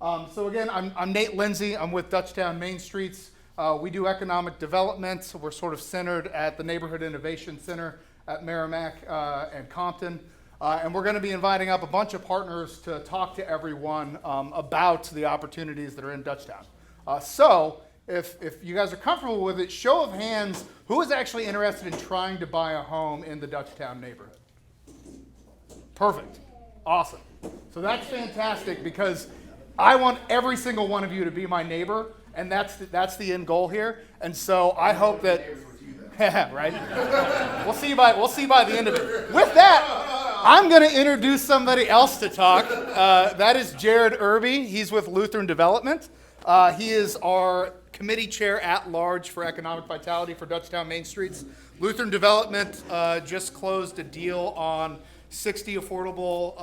So again, I'm Nate Lindsay. I'm with Dutchtown Main Streets. We do economic development. So we're sort of centered at the Neighborhood Innovation Center at Merrimack and Compton. And we're going to be inviting up a bunch of partners to talk to everyone about the opportunities that are in Dutchtown. So if you guys are comfortable with it, show of hands, who is actually interested in trying to buy a home in the Dutchtown neighborhood? Perfect. Awesome. So that's fantastic because I want every single one of you to be my neighbor, and that's the end goal here. And so I hope that, right? We'll see by the end of it. With that, I'm going to introduce somebody else to talk. That is Jared Irby. He's with Lutheran Development. He is our committee chair at large for economic vitality for Dutchtown Main Streets. Lutheran Development just closed a deal on 60 affordable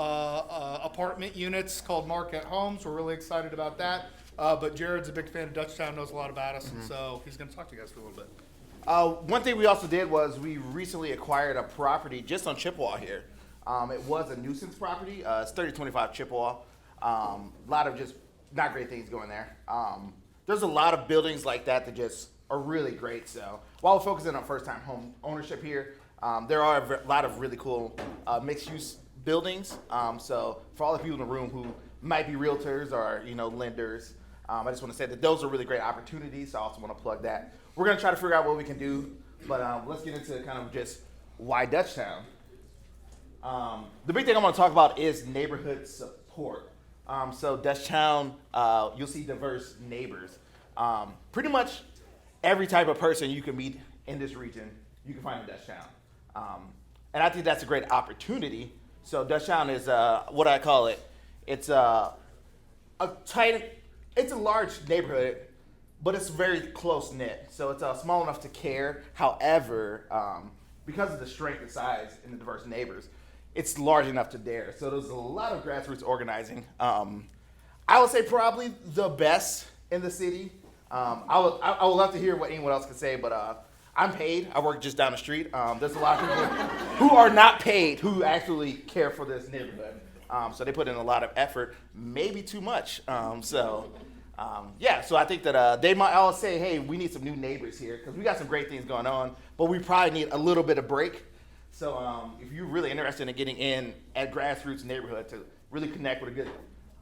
apartment units called Marquette Homes. We're really excited about that. But Jared's a big fan of Dutchtown, knows a lot about us, and so he's going to talk to you guys for a little bit. One thing we also did was we recently acquired a property just on Chippewa here. It was a nuisance property. It's 3025 Chippewa. A lot of just not great things going there. There's a lot of buildings like that just are really great. So while we're focusing on first-time home ownership here, there are a lot of really cool mixed-use buildings. So for all the people in the room who might be realtors or lenders, I just want to say that those are really great opportunities. So I also want to plug that. We're going to try to figure out what we can do, but let's get into kind of just why Dutchtown. The big thing I want to talk about is neighborhood support. So Dutchtown, you'll see diverse neighbors. Pretty much every type of person you can meet in this region, you can find in Dutchtown. And I think that's a great opportunity. So Dutchtown is what I call it. It's a large neighborhood, but it's very close knit. So it's small enough to care. However, because of the strength and size and the diverse neighbors, it's large enough to dare. So there's a lot of grassroots organizing. I would say probably the best in the city. I would love to hear what anyone else could say, but I'm paid. I work just down the street. There's a lot of people who are not paid who actually care for this neighborhood. So they put in a lot of effort, maybe too much. So I think that they might all say, hey, we need some new neighbors here because we got some great things going on, but we probably need a little bit of break. So if you're really interested in getting in at grassroots neighborhood to really connect with a good,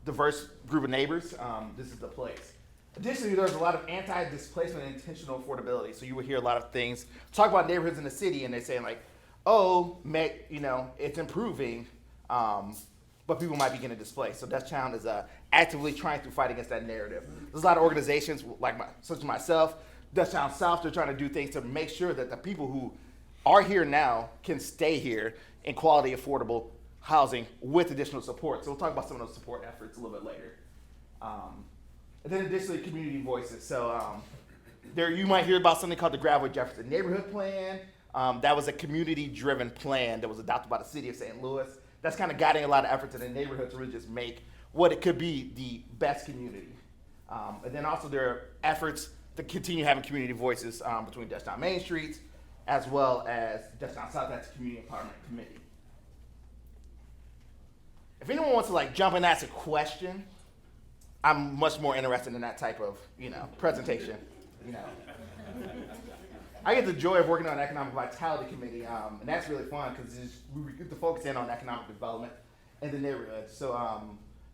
diverse group of neighbors, this is the place. Additionally, there's a lot of anti-displacement and intentional affordability. So you will hear a lot of things talk about neighborhoods in the city, and they're saying like, it's improving, but people might be getting displaced. So Dutchtown is actively trying to fight against that narrative. There's a lot of organizations such as myself, Dutchtown South, they're trying to do things to make sure that the people who are here now can stay here in quality, affordable housing with additional support. So we'll talk about some of those support efforts a little bit later. And then additionally, community voices. So you might hear about something called the Gravel Jefferson Neighborhood Plan. That was a community-driven plan that was adopted by the city of St. Louis. That's kind of guiding a lot of efforts in the neighborhood to really just make what it could be the best community. And then also there are efforts to continue having community voices between Dutchtown Main Streets as well as Dutchtown South. That's Community Empowerment Committee. If anyone wants to jump in and ask a question, I'm much more interested in that type of presentation. I get the joy of working on an economic vitality committee, and that's really fun because we get to focus in on economic development in the neighborhood. So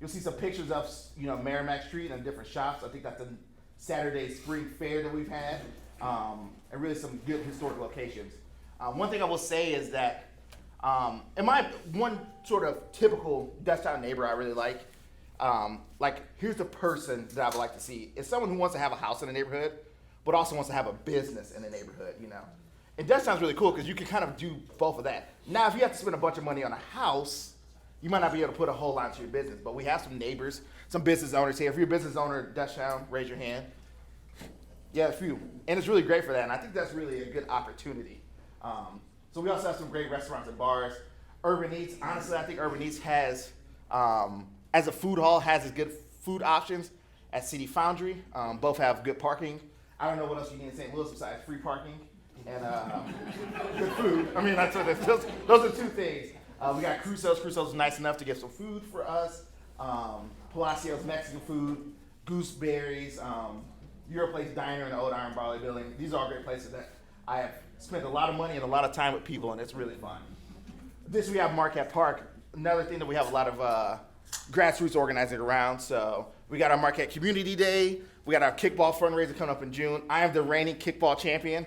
you'll see some pictures of Merrimack Street and different shops. I think that's the Saturday spring fair that we've had, and really some good historic locations. One thing I will say is that in my one sort of typical Dutchtown neighbor I really like here's the person that I would like to see. It's someone who wants to have a house in the neighborhood, but also wants to have a business in the neighborhood, And Dutchtown's really cool because you can kind of do both of that. Now, if you have to spend a bunch of money on a house, you might not be able to put a whole lot into your business, but we have some neighbors, some business owners here. If you're a business owner at Dutchtown, raise your hand. Yeah, a few. And it's really great for that, and I think that's really a good opportunity. So we also have some great restaurants and bars. Urban Eats, honestly, I think Urban Eats has, as a food hall, has as good food options as City Foundry. Both have good parking. I don't know what else you need in St. Louis besides free parking and good food. I mean, those are two things. We got Crusoe's. Crusoe's nice enough to get some food for us. Palacio's Mexican food, Gooseberries, Europlace Diner in the Old Iron Barley Building. These are all great places that I have spent a lot of money and a lot of time with people, and it's really fun. This we have Marquette Park. Another thing that we have a lot of grassroots organizing around. So we got our Marquette Community Day. We got our kickball fundraiser coming up in June. I am the reigning kickball champion.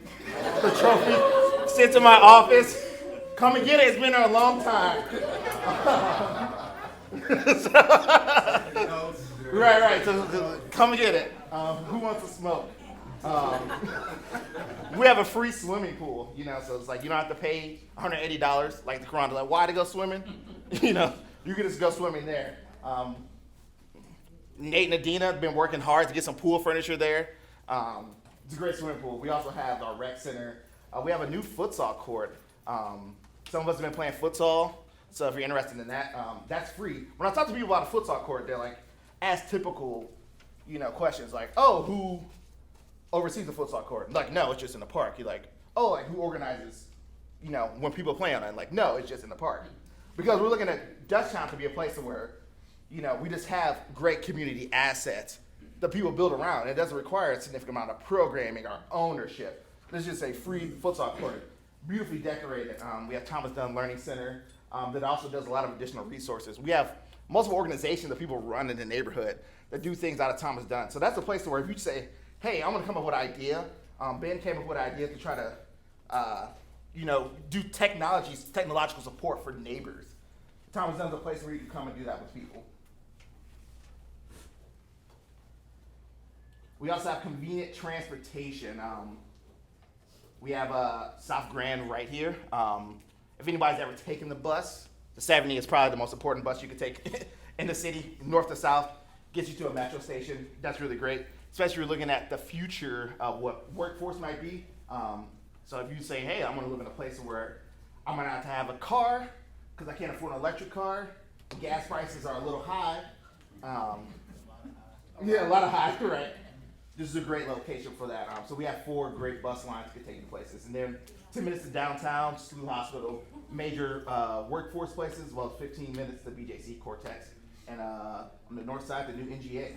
The trophy sits in my office. Come and get it. It's been there a long time. Right. So come and get it. Who wants to smoke? We have a free swimming pool, so it's like you don't have to pay $180 like the Quran. Like, why to go swimming? You can just go swimming there. Nate and Adina have been working hard to get some pool furniture there. It's a great swimming pool. We also have our rec center. We have a new futsal court. Some of us have been playing futsal, so if you're interested in that, that's free. When I talk to people about a futsal court, they're like, ask typical, questions like, oh, who oversees the futsal court? Like, no, it's just in the park. You're like, oh, like who organizes, when people play on it? Like, no, it's just in the park. Because we're looking at Dutchtown to be a place where, we just have great community assets that people build around. It doesn't require a significant amount of programming or ownership. Let's just say free futsal court, beautifully decorated. We have Thomas Dunn Learning Center that also does a lot of additional resources. We have multiple organizations that people run in the neighborhood that do things out of Thomas Dunn. So that's a place where if you say, hey, I'm gonna come up with an idea. Ben came up with an idea to try to, do technological support for neighbors. Thomas Dunn's a place where you can come and do that with people. We also have convenient transportation. We have South Grand right here. If anybody's ever taken the bus, the 70 is probably the most important bus you could take in the city, north to south, gets you to a metro station. That's really great, especially if you're looking at the future of what workforce might be. So if you say, hey, I'm gonna live in a place where I'm gonna have to have a car because I can't afford an electric car, gas prices are a little high. A lot of high, right? This is a great location for that. So we have 4 great bus lines to take you places. And then 10 minutes to downtown, SLU Hospital, major workforce places, as well as 15 minutes to BJC Cortex. And on the north side, the new NGA.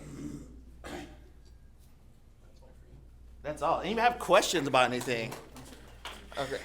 That's all. Anybody have questions about anything? Okay.